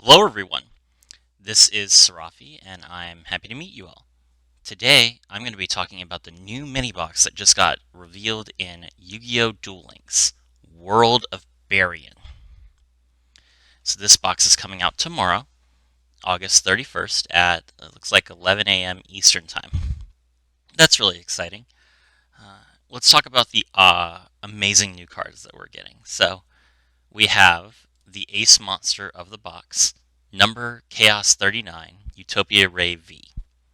Hello everyone, this is Sarafi and I'm happy to meet you all. Today I'm going to be talking about the new Minibox that just got revealed in Yu-Gi-Oh! Duel Links, World of Barian. So this box is coming out tomorrow, August 31st at, looks like 11 a.m. Eastern Time. That's really exciting. Let's talk about the amazing new cards that we're getting. So we have the Ace Monster of the box, number Chaos 39, Utopia Ray V.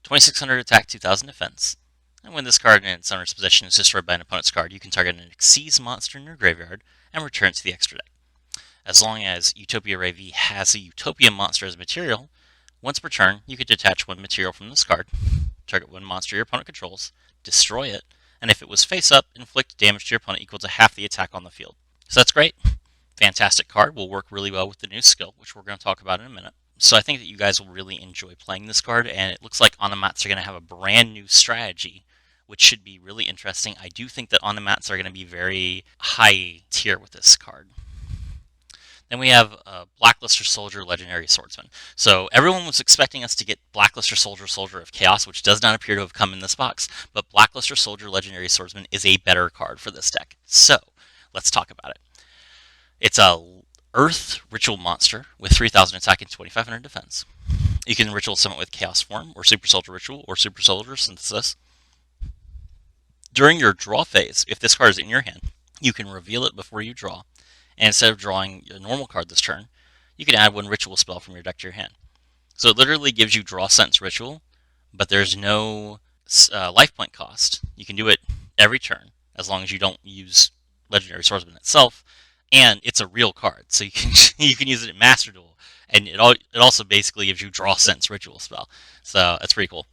2600 attack, 2000 defense. And when this card in its owner's possession is destroyed by an opponent's card, you can target an Xyz monster in your graveyard and return it to the extra deck. As long as Utopia Ray V has a Utopia monster as material, once per turn, you can detach one material from this card, target one monster your opponent controls, destroy it, and if it was face up, inflict damage to your opponent equal to half the attack on the field. So that's great. Fantastic card, will work really well with the new skill, which we're going to talk about in a minute. So I think that you guys will really enjoy playing this card, and it looks like Onomats are going to have a brand new strategy, which should be really interesting. I do think that Onomats are going to be very high tier with this card. Then we have Blackluster Soldier, Legendary Swordsman. So everyone was expecting us to get Blackluster Soldier, Soldier of Chaos, which does not appear to have come in this box, but Blackluster Soldier, Legendary Swordsman is a better card for this deck. So let's talk about it. It's a Earth Ritual monster with 3000 attack and 2500 defense. You can Ritual summon with Chaos Form, or Super Soldier Ritual, or Super Soldier Synthesis. During your draw phase, if this card is in your hand, you can reveal it before you draw, and instead of drawing a normal card this turn, you can add one Ritual spell from your deck to your hand. So it literally gives you Draw Sense Ritual, but there's no life point cost. You can do it every turn, as long as you don't use Legendary Swordsman itself, and it's a real card, so you can you can use it in Master Duel, and it also basically gives you Draw Sense Ritual spell. So that's pretty cool.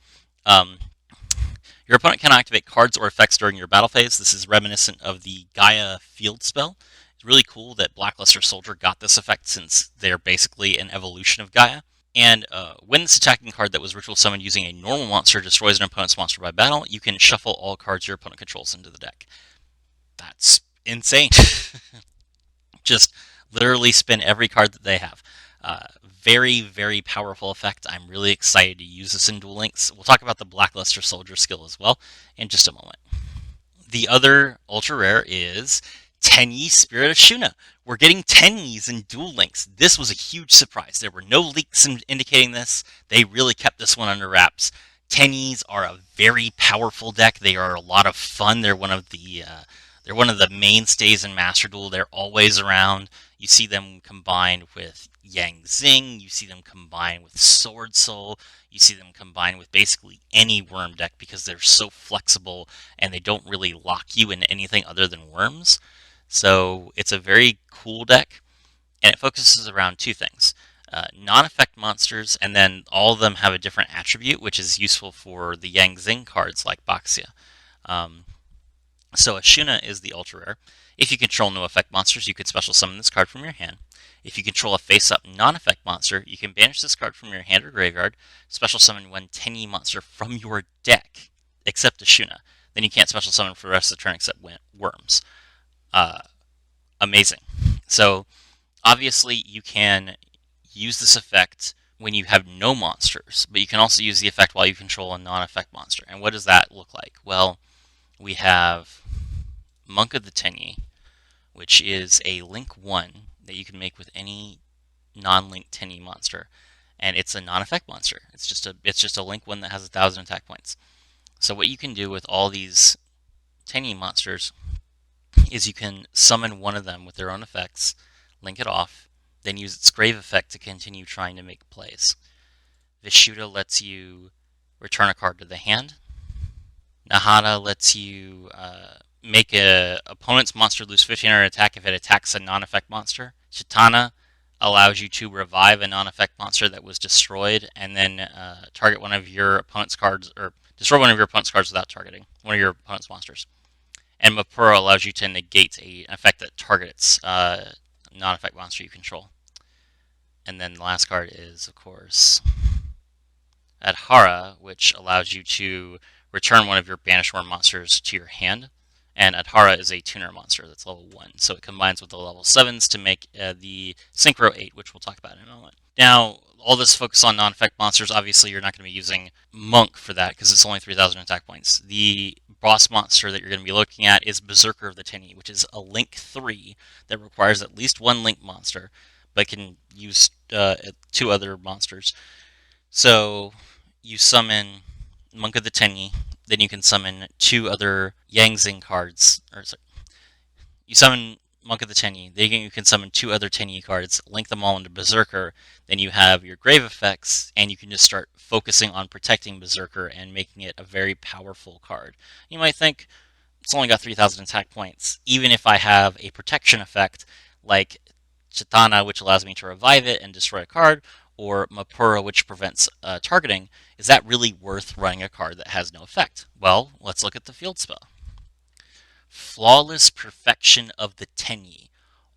Your opponent cannot activate cards or effects during your battle phase. This is reminiscent of the Gaia Field spell. It's really cool that Blackluster Soldier got this effect, since they're basically an evolution of Gaia. And when this attacking card that was ritual summoned using a normal monster destroys an opponent's monster by battle, you can shuffle all cards your opponent controls into the deck. That's insane. Just literally spin every card that they have. Very, very powerful effect. I'm really excited to use this in Duel Links. We'll talk about the Blackluster Soldier skill as well in just a moment. The other ultra rare is Tenyi Spirit of Shuna. We're getting Tenyis in Duel Links. This was a huge surprise. There were no leaks indicating this. They really kept this one under wraps. Tenyis are a very powerful deck. They are a lot of fun. They're one of the mainstays in Master Duel. They're always around. You see them combined with Yang Zing. You see them combined with Sword Soul. You see them combined with basically any worm deck, because they're so flexible and they don't really lock you in anything other than worms. So it's a very cool deck, and it focuses around two things. Non-effect monsters, and then all of them have a different attribute, which is useful for the Yang Zing cards like Baxia. So Ashuna is the ultra rare. If you control no effect monsters, you can special summon this card from your hand. If you control a face-up non-effect monster, you can banish this card from your hand or graveyard, special summon one Tenyi monster from your deck, except Ashuna. Then you can't special summon for the rest of the turn except worms. Amazing. So obviously you can use this effect when you have no monsters, but you can also use the effect while you control a non-effect monster. And what does that look like? Well, we have Monk of the Tenyi, which is a Link 1 that you can make with any non-Link Tenyi monster, and it's a non-effect monster. It's just a Link 1 that has 1000 attack points. So what you can do with all these Tenyi monsters is you can summon one of them with their own effects, link it off, then use its grave effect to continue trying to make plays. Vishuddha lets you return a card to the hand. Nahata lets you make an opponent's monster lose 1500 attack if it attacks a non-effect monster. Chitana allows you to revive a non-effect monster that was destroyed, and then target one of your opponent's cards, or destroy one of your opponent's cards without targeting one of your opponent's monsters. And Mapura allows you to negate an effect that targets a non-effect monster you control. And then the last card is, of course, Adhara, which allows you to return one of your banished worm monsters to your hand, And Adhara is a tuner monster that's level 1, so it combines with the level 7s to make the Synchro 8, which we'll talk about in a moment. Now, all this focus on non-effect monsters, obviously you're not going to be using Monk for that because it's only 3,000 attack points. The boss monster that you're going to be looking at is Berserker of the Tenyi, which is a Link 3 that requires at least one Link monster, but can use 2 other monsters. So you summon Monk of the Tenyi, then you can summon 2 other Yangzing cards, or sorry, you summon Monk of the Tenyi, then you can summon 2 other Tenyi cards, link them all into Berserker, then you have your Grave effects, and you can just start focusing on protecting Berserker and making it a very powerful card. You might think, it's only got 3,000 attack points, even if I have a protection effect like Chitana, which allows me to revive it and destroy a card, or Mapura, which prevents targeting, is that really worth running a card that has no effect? Well, let's look at the field spell. Flawless Perfection of the Tenyi.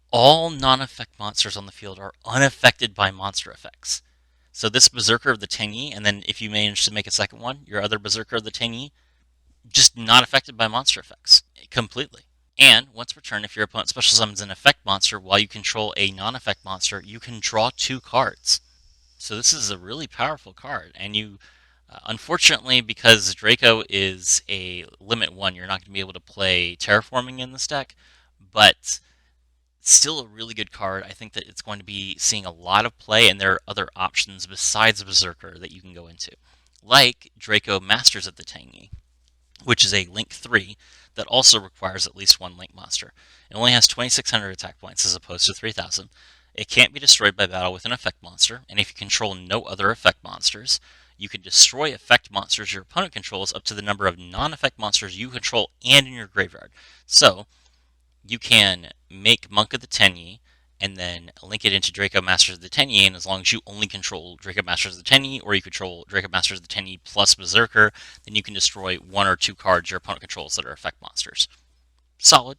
All non-effect monsters on the field are unaffected by monster effects. So this Berserker of the Tenyi, and then if you manage to make a second one, your other Berserker of the Tenyi, just not affected by monster effects completely. And once per turn, if your opponent special summons an effect monster while you control a non-effect monster, you can draw 2 cards. So this is a really powerful card, and you, unfortunately, because Draco is a limit 1, you're not going to be able to play Terraforming in this deck, but still a really good card. I think that it's going to be seeing a lot of play, and there are other options besides Berserker that you can go into, like Draco Masters of the Tenyi, which is a Link 3 that also requires at least one Link monster. It only has 2,600 attack points as opposed to 3,000. It can't be destroyed by battle with an effect monster, and if you control no other effect monsters, you can destroy effect monsters your opponent controls up to the number of non-effect monsters you control and in your graveyard. So, you can make Monk of the Tenyi, and then link it into Draco Masters of the Tenyi, and as long as you only control Draco Masters of the Tenyi, or you control Draco Masters of the Tenyi plus Berserker, then you can destroy 1 or 2 cards your opponent controls that are effect monsters. Solid.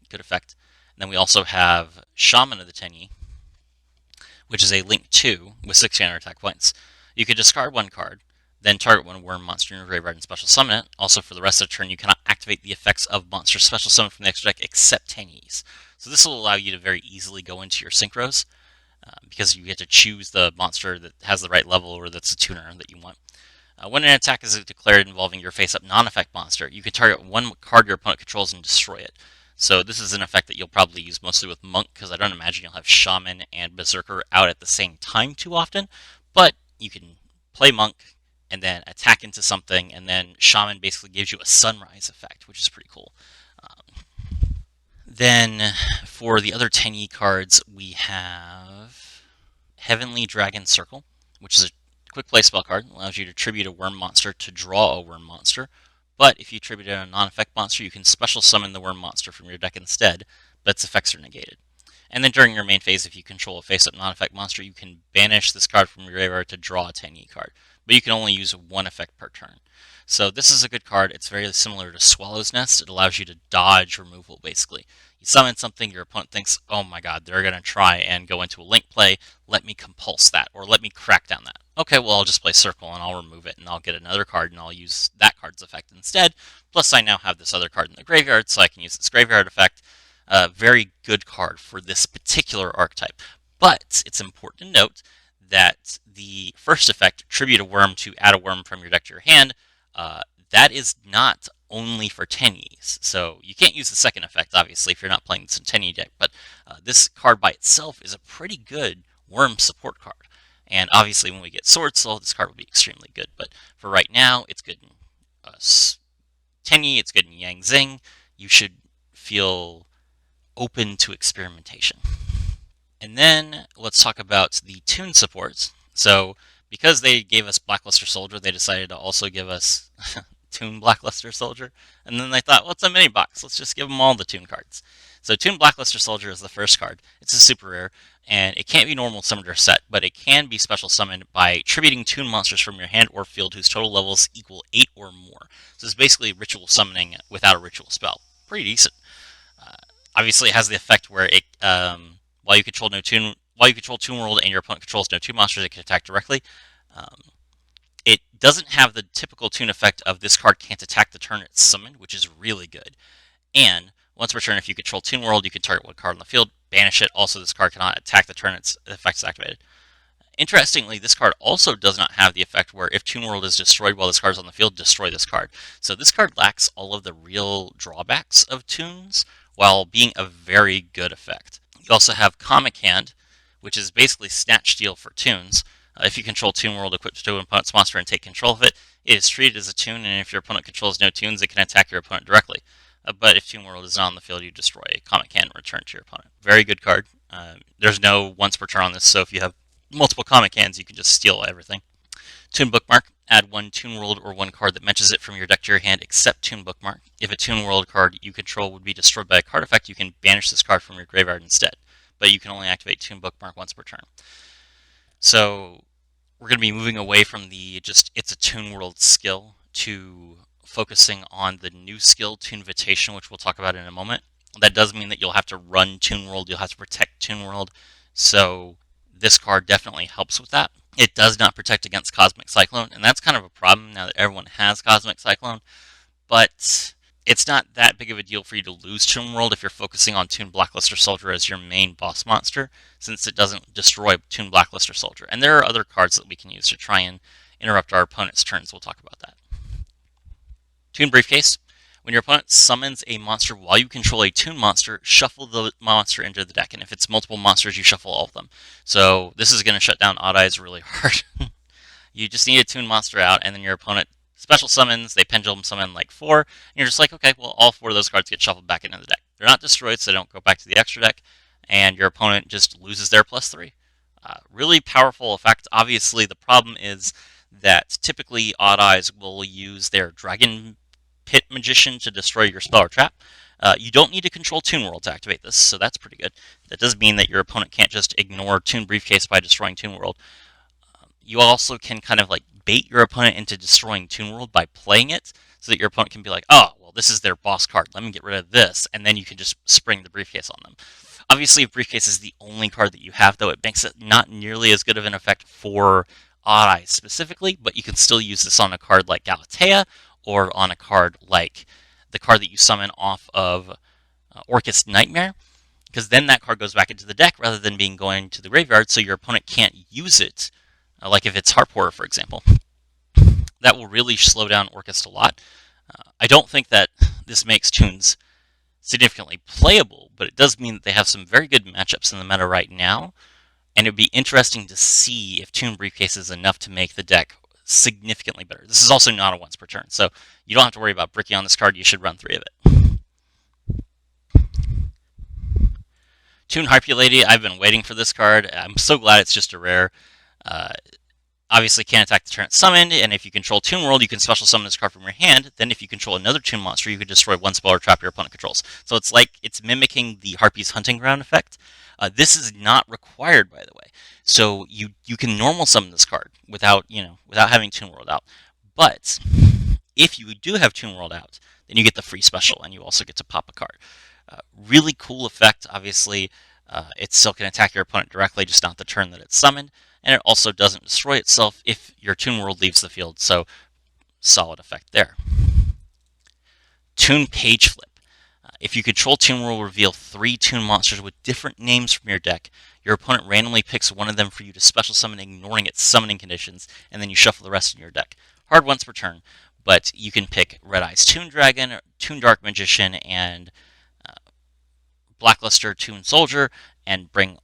Good effect. And then we also have Shaman of the Tenyi, which is a Link 2 with 600 attack points. You can discard 1 card, then target 1 worm monster in your graveyard and special summon it. Also, for the rest of the turn, you cannot activate the effects of monsters special summon from the extra deck except Tenyis. So this will allow you to very easily go into your synchros, because you get to choose the monster that has the right level or that's a tuner that you want. When an attack is declared involving your face-up non-effect monster, you can target 1 card your opponent controls and destroy it. So this is an effect that you'll probably use mostly with Monk, because I don't imagine you'll have Shaman and Berserker out at the same time too often, but you can play Monk and then attack into something, and then Shaman basically gives you a sunrise effect, which is pretty cool. Then for the other Tenyi cards, we have Heavenly Dragon Circle, which is a quick play spell card. It allows you to tribute a worm monster to draw a worm monster. But if you tribute a non-effect monster, you can special summon the worm monster from your deck instead, but its effects are negated. And then during your main phase, if you control a face-up non-effect monster, you can banish this card from your graveyard to draw a Tenyi card. But you can only use 1 effect per turn. So this is a good card. It's very similar to Swallow's Nest. It allows you to dodge removal, basically. You summon something, your opponent thinks, oh my god, they're going to try and go into a link play, let me compulse that, or let me crack down that. Okay, well, I'll just play Circle, and I'll remove it, and I'll get another card, and I'll use that card's effect instead. Plus, I now have this other card in the graveyard, so I can use its graveyard effect. Very good card for this particular archetype. But it's important to note that the first effect, Tribute a Worm to add a worm from your deck to your hand, that is not only for Tenyis. So you can't use the second effect, obviously, if you're not playing this in Tenyi deck, but this card by itself is a pretty good worm support card. And obviously when we get Sword Soul, this card will be extremely good, but for right now, it's good in Tenyi, it's good in Yangzing. You should feel open to experimentation. And then let's talk about the tune supports. So because they gave us Blackluster Soldier, they decided to also give us Toon Blackluster Soldier. And then they thought, well, it's a mini box. Let's just give them all the Toon cards. So Toon Blackluster Soldier is the first card. It's a super rare, and it can't be normal summoned or set, but it can be special summoned by tributing Toon monsters from your hand or field whose total levels equal 8 or more. So it's basically ritual summoning without a ritual spell. Pretty decent. Obviously, it has the effect where it while you control Toon World and your opponent controls no Toon monsters, it can attack directly. It doesn't have the typical Toon effect of this card can't attack the turn it's summoned, which is really good. And once per turn, if you control Toon World, you can target one card on the field, banish it. Also, this card cannot attack the turn its effect is activated. Interestingly, this card also does not have the effect where if Toon World is destroyed while this card is on the field, destroy this card. So this card lacks all of the real drawbacks of Toons while being a very good effect. You also have Comic Hand, which is basically Snatch Steal for Toons. If you control Toon World equipped to an opponent's monster and take control of it, it is treated as a Toon, and if your opponent controls no Toons, it can attack your opponent directly. But if Toon World is not on the field, you destroy a Comic Hand and return to your opponent. Very good card. There's no once per turn on this, so if you have multiple Comic Hands, you can just steal everything. Toon Bookmark. Add one Toon World or one card that matches it from your deck to your hand except Toon Bookmark. If a Toon World card you control would be destroyed by a card effect, you can banish this card from your graveyard instead. But you can only activate Toon Bookmark once per turn. So we're going to be moving away from the just it's a Toon World skill to focusing on the new skill, Toonvitation, which we'll talk about in a moment. That does mean that you'll have to run Toon World, you'll have to protect Toon World. So this card definitely helps with that. It does not protect against Cosmic Cyclone, and that's kind of a problem now that everyone has Cosmic Cyclone, but it's not that big of a deal for you to lose Toon World if you're focusing on Toon Blackluster Soldier as your main boss monster, since it doesn't destroy Toon Blackluster Soldier. And there are other cards that we can use to try and interrupt our opponent's turns. We'll talk about that. Toon Briefcase. When your opponent summons a monster while you control a Toon monster, shuffle the monster into the deck. And if it's multiple monsters, you shuffle all of them. So this is going to shut down Odd Eyes really hard. You just need a Toon monster out, and then your opponent special summons, they pendulum summon like 4, and you're just like, okay, well, all 4 of those cards get shuffled back into the deck. They're not destroyed, so they don't go back to the extra deck, and your opponent just loses their +3. Really powerful effect. Obviously, the problem is that typically Odd Eyes will use their Dragon Pit Magician to destroy your spell or trap. You don't need to control Toon World to activate this, so that's pretty good. That does mean that your opponent can't just ignore Toon Briefcase by destroying Toon World. You also can kind of like bait your opponent into destroying Toon World by playing it, so that your opponent can be like, oh, well, this is their boss card, let me get rid of this, and then you can just spring the Briefcase on them. Obviously, if Briefcase is the only card that you have, though, it makes it not nearly as good of an effect for Odd Eyes specifically, but you can still use this on a card like Galatea, or on a card like the card that you summon off of Orcust Nightmare, because then that card goes back into the deck rather than being going to the graveyard, so your opponent can't use it, like if it's Harp Horror, for example. That will really slow down Orcust a lot. I don't think that this makes Toons significantly playable, but it does mean that they have some very good matchups in the meta right now, and it would be interesting to see if Toon Briefcase is enough to make the deck significantly better. This is also not a once per turn, so you don't have to worry about bricking on this card. You should run 3 of it. Toon Harpy Lady, I've been waiting for this card. I'm so glad it's just a rare. Obviously can't attack the turn it's summoned, and if you control Toon World, you can special summon this card from your hand. Then if you control another Toon monster, you can destroy one spell or trap your opponent controls. So it's like it's mimicking the Harpy's Hunting Ground effect. This is not required, by the way. So you can normal summon this card without having Toon World out. But if you do have Toon World out, then you get the free special, and you also get to pop a card. Really cool effect. Obviously, it still can attack your opponent directly, just not the turn that it's summoned. And it also doesn't destroy itself if your Toon World leaves the field, so solid effect there. Toon Page Flip. If you control Toon World, reveal 3 Toon monsters with different names from your deck. Your opponent randomly picks one of them for you to special summon, ignoring its summoning conditions, and then you shuffle the rest in your deck. Hard once per turn, but you can pick Red Eyes Toon Dragon, Toon Dark Magician, and Blackluster Toon Soldier, and bring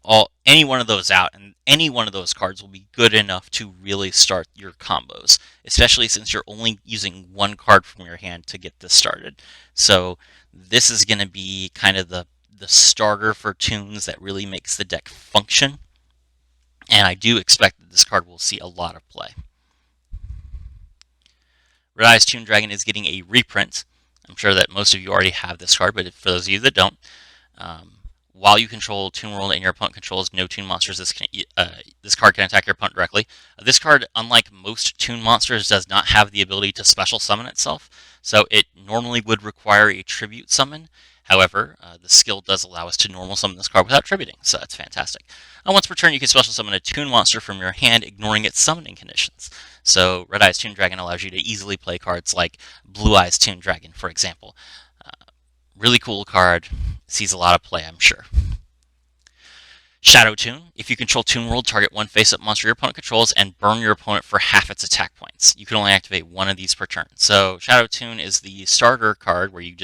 any one of those out, and any one of those cards will be good enough to really start your combos, especially since you're only using one card from your hand to get this started. So this is going to be kind of the starter for Toons that really makes the deck function, and I do expect that this card will see a lot of play. Red Eyes Toon Dragon is getting a reprint. I'm sure that most of you already have this card, but for those of you that don't, while you control Toon World and your opponent controls no Toon monsters, this card can attack your opponent directly. This card, unlike most Toon monsters, does not have the ability to special summon itself, so it normally would require a tribute summon. However, the skill does allow us to normal summon this card without tributing, so that's fantastic. Once per turn, you can special summon a Toon monster from your hand, ignoring its summoning conditions. So Red Eyes Toon Dragon allows you to easily play cards like Blue Eyes Toon Dragon, for example. Really cool card. Sees a lot of play, I'm sure. Shadow Tune. If you control Toon World, target one face-up monster your opponent controls and burn your opponent for half its attack points. You can only activate one of these per turn. So Shadow Tune is the starter card where you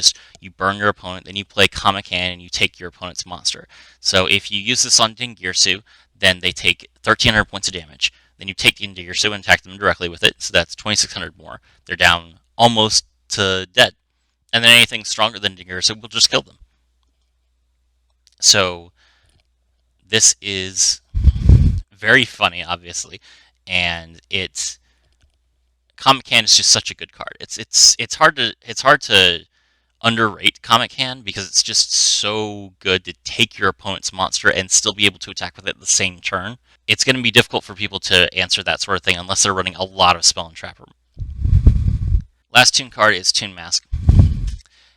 burn your opponent, then you play Kamakan and you take your opponent's monster. So if you use this on Dingirsu, then they take 1,300 points of damage. Then you take Dingirsu and attack them directly with it, so that's 2,600 more. They're down almost to dead. And then anything stronger than Dingirsu will just kill them. So this is very funny, obviously, and Comic Can is just such a good card. It's hard to underrate Comic Can because it's just so good to take your opponent's monster and still be able to attack with it the same turn. It's going to be difficult for people to answer that sort of thing unless they're running a lot of Spell and Trap. Last Toon card is Toon Mask.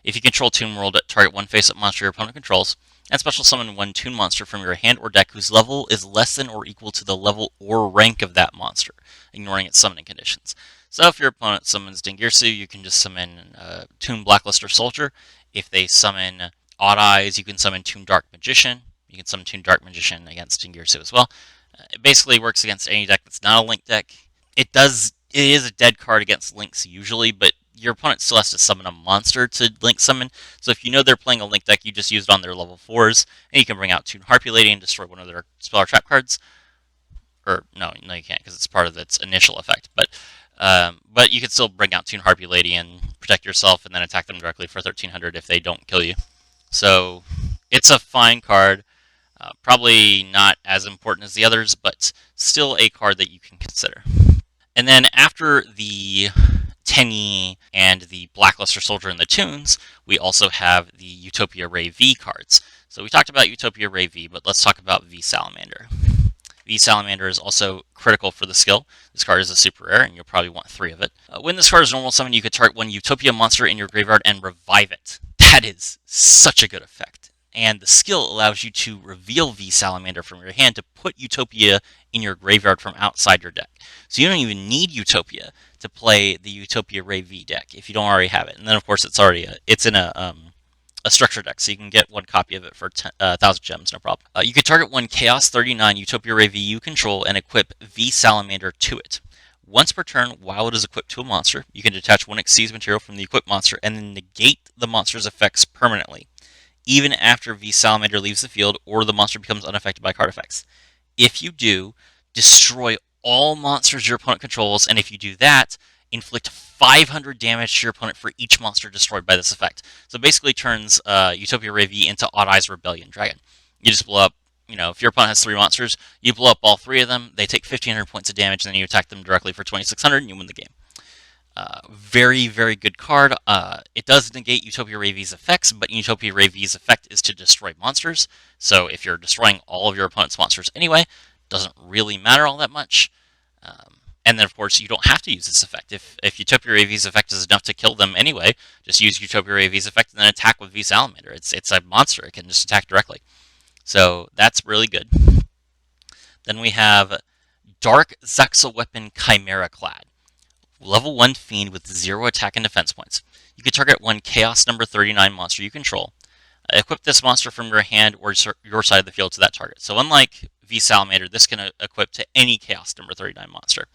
If you control Toon World, target one face-up monster your opponent controls, and special summon one Toon monster from your hand or deck whose level is less than or equal to the level or rank of that monster, ignoring its summoning conditions. So if your opponent summons Dingirsu, you can just summon Toon Blackluster Soldier. If they summon Odd Eyes, you can summon Toon Dark Magician. You can summon Toon Dark Magician against Dingirsu as well. It basically works against any deck that's not a Link deck. It is a dead card against Links usually, but your opponent still has to summon a monster to Link summon. So if you know they're playing a Link deck, you just use it on their level 4s, and you can bring out Toon Harpy Lady and destroy one of their Spell or Trap cards. Or, no, you can't, because it's part of its initial effect. But you can still bring out Toon Harpy Lady and protect yourself, and then attack them directly for 1,300 if they don't kill you. So it's a fine card. Probably not as important as the others, but still a card that you can consider. And then after the Tenyi and the Blackluster Soldier and the Toons, we also have the Utopia Ray V cards. So we talked about Utopia Ray V, but let's talk about V Salamander. V Salamander is also critical for the skill. This card is a super rare, and you'll probably want 3 of it. When this card is normal summon, you could target one Utopia monster in your graveyard and revive it. That is such a good effect. And the skill allows you to reveal V Salamander from your hand to put Utopia in your graveyard from outside your deck. So you don't even need Utopia to play the Utopia Ray V deck if you don't already have it. And then of course it's in a structure deck, so you can get one copy of it for 1,000 gems, no problem. You could target one Chaos 39 Utopia Ray V you control and equip V Salamander to it. Once per turn, while it is equipped to a monster, you can detach one Xyz material from the equipped monster and then negate the monster's effects permanently, even after V Salamander leaves the field or the monster becomes unaffected by card effects. If you do, destroy all monsters your opponent controls, and if you do that, inflict 500 damage to your opponent for each monster destroyed by this effect. So basically turns Utopia Ray V into Odd Eyes Rebellion Dragon. You just blow up, if your opponent has 3 monsters, you blow up all 3 of them, they take 1,500 points of damage, and then you attack them directly for 2,600, and you win the game. Very, very good card. It does negate Utopia Ray V's effects, but Utopia Ray V's effect is to destroy monsters. So if you're destroying all of your opponent's monsters anyway, doesn't really matter all that much. And then, of course, you don't have to use this effect. If Utopia Ray V's effect is enough to kill them anyway, just use Utopia Ray V's effect and then attack with V Salamander. It's a monster. It can just attack directly. So that's really good. Then we have Dark Zexal Weapon Chimera Clad. Level 1 Fiend with 0 attack and defense points. You can target one Chaos number 39 monster you control. Equip this monster from your hand or your side of the field to that target. So unlike V Salamander, this can equip to any Chaos number 39 monster.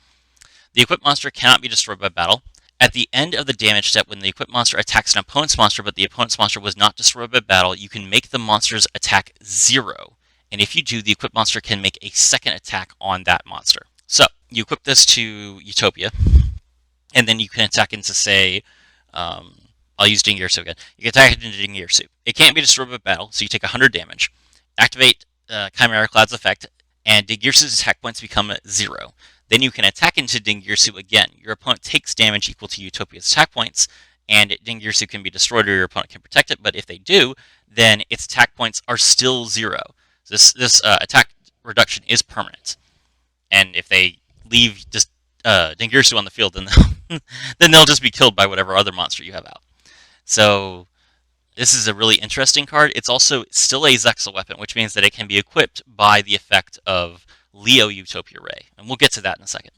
The equipped monster cannot be destroyed by battle. At the end of the damage step, when the equipped monster attacks an opponent's monster, but the opponent's monster was not destroyed by battle, you can make the monster's attack 0. And if you do, the equipped monster can make a second attack on that monster. So, you equip this to Utopia, and then you can attack into, say, I'll use Dingirsu again. You can attack it into Dingirsu. It can't be destroyed by battle, so you take 100 damage. Activate Chimera Clad's effect, and Dingirsu's attack points become 0. Then you can attack into Dingirsu again. Your opponent takes damage equal to Utopia's attack points, and Dingirsu can be destroyed or your opponent can protect it, but if they do, then its attack points are still 0. This attack reduction is permanent. And if they leave just Dingirsu on the field, then they'll just be killed by whatever other monster you have out. So this is a really interesting card. It's also still a Zexal weapon, which means that it can be equipped by the effect of Leo Utopia Ray, and we'll get to that in a second.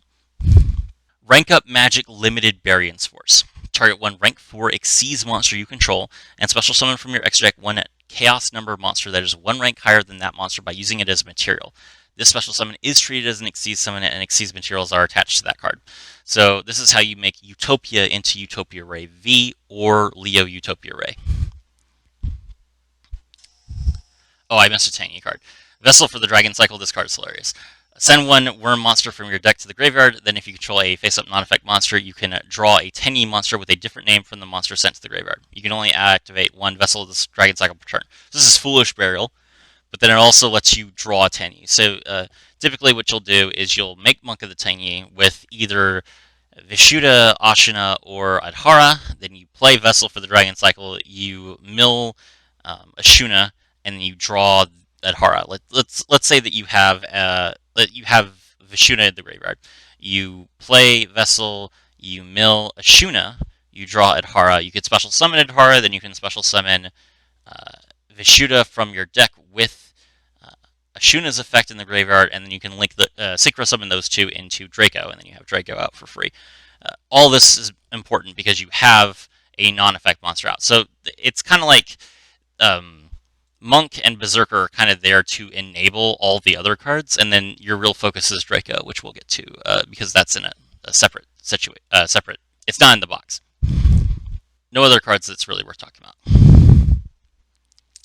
Rank Up Magic Limited Barian's Force. target one rank 4 Exceeds monster you control, and special summon from your extra deck one chaos number monster that is one rank higher than that monster by using it as material. This special summon is treated as an Exceeds summon, and Exceeds materials are attached to that card. So this is how you make Utopia into Utopia Ray V or Leo Utopia Ray. Oh, I missed a Tangy card. Vessel for the Dragon Cycle. This card is hilarious. Send one worm monster from your deck to the graveyard. Then if you control a face-up non-effect monster, you can draw a 10E monster with a different name from the monster sent to the graveyard. You can only activate one Vessel of the Dragon Cycle per turn. This is Foolish Burial, but then it also lets you draw a 10E. So typically what you'll do is you'll make Monk of the 10E with either Vishuddha, Ashina, or Adhara. Then you play Vessel for the Dragon Cycle. You mill Ashuna, and then you draw Adhara. Let's say that you have Vishuddha in the graveyard. You play Vessel, you mill Ashuna, you draw Adhara. You could special summon Adhara, then you can special summon Vishuddha from your deck with Ashuna's effect in the graveyard, and then you can link the synchro summon those two into Draco, and then you have Draco out for free. All this is important because you have a non-effect monster out. So it's kind of like Monk and Berserker are kind of there to enable all the other cards, and then your real focus is Draco, which we'll get to because that's in a separate situation. Separate. It's not in the box. No other cards that's really worth talking about.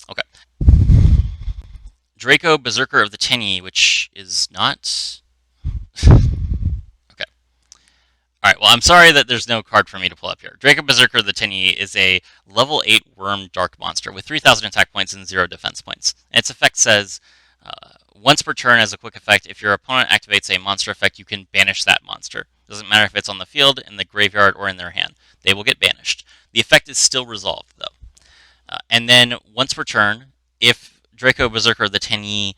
Okay. Draco, Berserker of the 10E, which is not... Okay. Alright, well, I'm sorry that there's no card for me to pull up here. Draco, Berserker of the 10E is a level 8 Worm Dark monster with 3,000 attack points and 0 defense points. And its effect says, once per turn as a quick effect, if your opponent activates a monster effect, you can banish that monster. Doesn't matter if it's on the field, in the graveyard, or in their hand. They will get banished. The effect is still resolved, though. And then, once per turn, if Draco Berserker of the 10E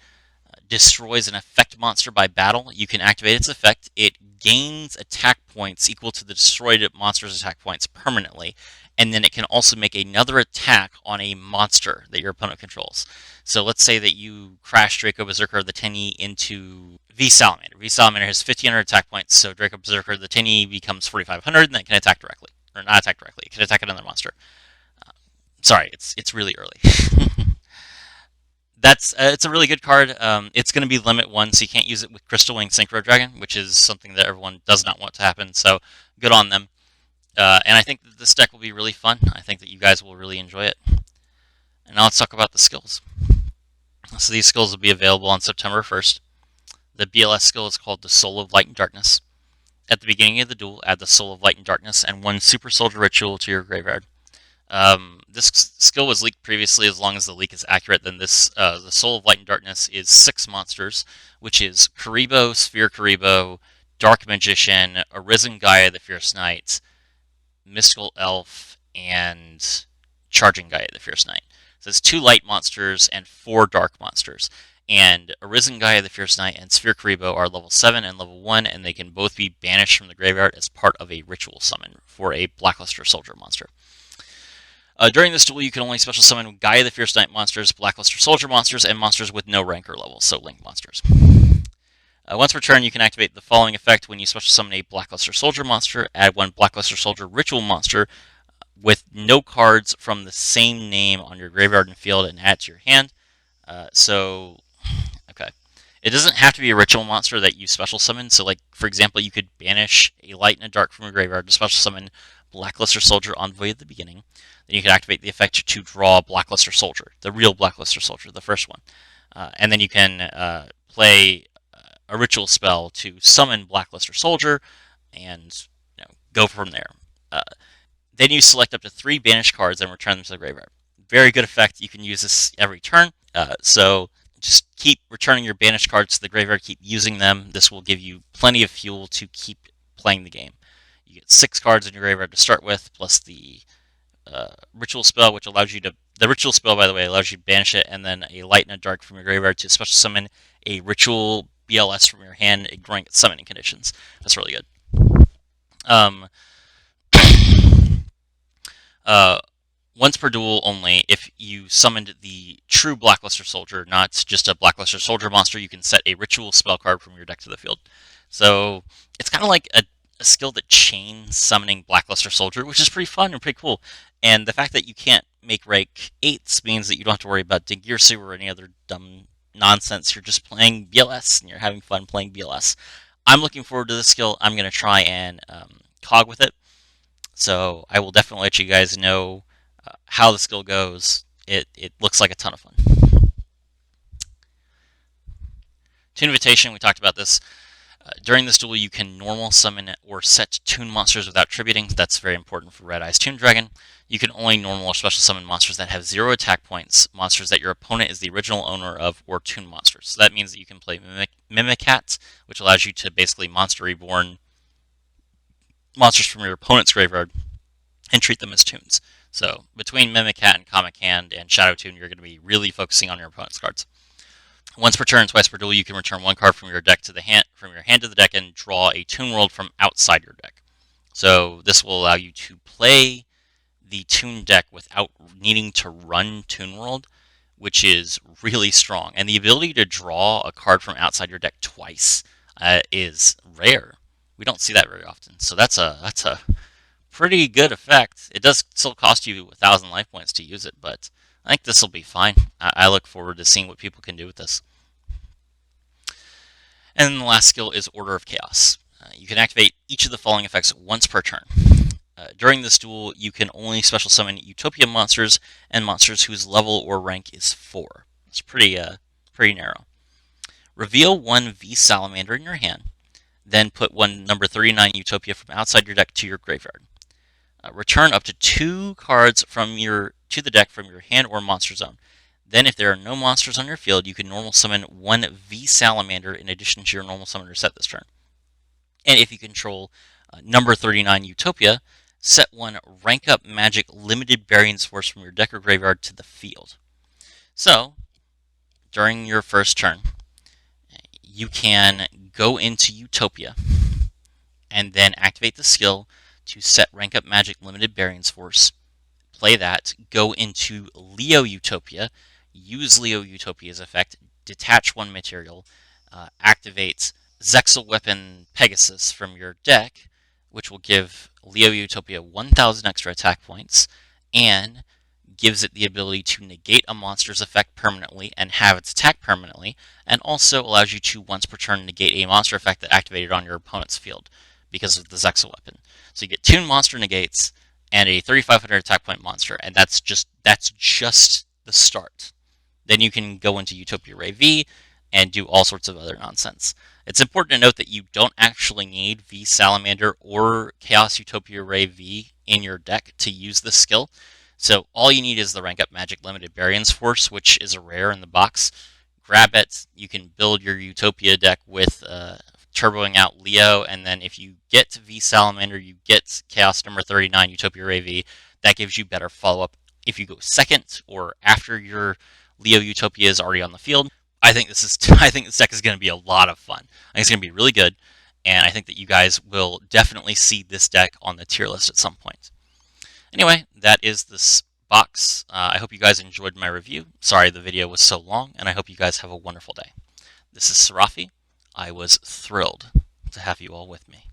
destroys an effect monster by battle, you can activate its effect. It gains attack points equal to the destroyed monster's attack points permanently, and then it can also make another attack on a monster that your opponent controls. So let's say that you crash Draco Berserker of the 10E into V Salamander. V Salamander has 1,500 attack points, so Draco Berserker of the 10E becomes 4,500, and then it can attack directly. Or not attack directly, it can attack another monster. Sorry, it's really early. It's a really good card. It's going to be limit 1, so you can't use it with Crystal Wing Synchro Dragon, which is something that everyone does not want to happen, so good on them. And I think that this deck will be really fun. I think that you guys will really enjoy it. And now let's talk about the skills. So these skills will be available on September 1st. The BLS skill is called the Soul of Light and Darkness. At the beginning of the duel, add the Soul of Light and Darkness and one Super Soldier Ritual to your graveyard. This skill was leaked previously. As long as the leak is accurate, then this the Soul of Light and Darkness is 6 monsters, which is Karibo, Sphere Karibo, Dark Magician, Arisen Gaia the Fierce Knight, Mystical Elf, and Charging Gaia the Fierce Knight. So it's 2 light monsters and 4 dark monsters. And Arisen Gaia the Fierce Knight and Sphere Karibo are level 7 and level 1, and they can both be banished from the graveyard as part of a ritual summon for a Blackluster Soldier monster. During this duel, you can only special summon Gaia the Fierce Knight monsters, Blackluster Soldier monsters, and monsters with no rank or level, so Link monsters. Once per turn, you can activate the following effect when you special summon a Blackluster Soldier monster. Add 1 Blackluster Soldier Ritual monster with no cards from the same name on your graveyard and field and add to your hand. Okay. It doesn't have to be a ritual monster that you special summon. So, like, for example, you could banish a light and a dark from your graveyard to special summon Blackluster Soldier Envoy at the beginning. Then you can activate the effect to draw Blackluster Soldier, the real Blackluster Soldier, the first one. And then you can play a ritual spell to summon Blackluster Soldier and go from there. Then you select up to 3 banished cards and return them to the graveyard. Very good effect. You can use this every turn. So just keep returning your banished cards to the graveyard. Keep using them. This will give you plenty of fuel to keep playing the game. You get 6 cards in your graveyard to start with, plus the ritual spell, which allows you to... The ritual spell, by the way, allows you to banish it, and then a light and a dark from your graveyard to special summon a ritual BLS from your hand, ignoring its summoning conditions. That's really good. Once per duel only, if you summoned the true Blackluster Soldier, not just a Blackluster Soldier monster, you can set a ritual spell card from your deck to the field. So it's kind of like a a skill that chains summoning Blackluster Soldier, which is pretty fun and pretty cool. And the fact that you can't make rank 8s means that you don't have to worry about Dingirsu or any other dumb nonsense. You're just playing BLS and you're having fun playing BLS. I'm looking forward to this skill. I'm going to try and cog with it. So I will definitely let you guys know how the skill goes. It looks like a ton of fun. Toon Invitation, we talked about this. During this duel, you can normal summon or set toon monsters without tributing. That's very important for Red Eyes Toon Dragon. You can only normal or special summon monsters that have 0 attack points, monsters that your opponent is the original owner of, or toon monsters. So that means that you can play Mimicat, which allows you to basically monster reborn monsters from your opponent's graveyard and treat them as toons. So between Mimicat and Comic Hand and Shadow Toon, you're going to be really focusing on your opponent's cards. Once per turn, twice per duel, you can return 1 card from your deck to the hand, from your hand to the deck, and draw a Toon World from outside your deck. So this will allow you to play the Toon deck without needing to run Toon World, which is really strong. And the ability to draw a card from outside your deck twice is rare. We don't see that very often. So that's a pretty good effect. It does still cost you 1,000 life points to use it, but I think this will be fine. I look forward to seeing what people can do with this. And then the last skill is Order of Chaos. You can activate each of the following effects once per turn. During this duel, you can only special summon Utopia monsters and monsters whose level or rank is 4. It's pretty narrow. Reveal 1 V Salamander in your hand, then put 1 number 39 Utopia from outside your deck to your graveyard. Return up to 2 cards to the deck from your hand or monster zone. Then, if there are no monsters on your field, you can normal summon 1 V Salamander in addition to your normal summoner set this turn. And if you control number 39 Utopia, set 1 Rank Up Magic Limited Barian Force from your deck or graveyard to the field. So, during your first turn, you can go into Utopia and then activate the skill to set Rank Up Magic Limited Barian Force, play that, go into Leo Utopia, use Leo Utopia's effect, detach 1 material, activate Zexal Weapon Pegasus from your deck, which will give Leo Utopia 1,000 extra attack points, and gives it the ability to negate a monster's effect permanently and have its attack permanently, and also allows you to once per turn negate a monster effect that activated on your opponent's field because of the Zexal Weapon. So you get 2 monster negates and a 3,500 attack point monster, and that's just the start. Then you can go into Utopia Ray V and do all sorts of other nonsense. It's important to note that you don't actually need V Salamander or Chaos Utopia Ray V in your deck to use this skill. So all you need is the Rank Up Magic Limited Barian Force, which is a rare in the box. Grab it. You can build your Utopia deck with turboing out Leo, and then if you get V Salamander, you get Chaos number 39 Utopia Ray V. That gives you better follow-up if you go second or after your Leo Utopia is already on the field. I think this deck is going to be a lot of fun. I think it's going to be really good, and I think that you guys will definitely see this deck on the tier list at some point. Anyway, that is this box. I hope you guys enjoyed my review. Sorry the video was so long, and I hope you guys have a wonderful day. This is Serafi. I was thrilled to have you all with me.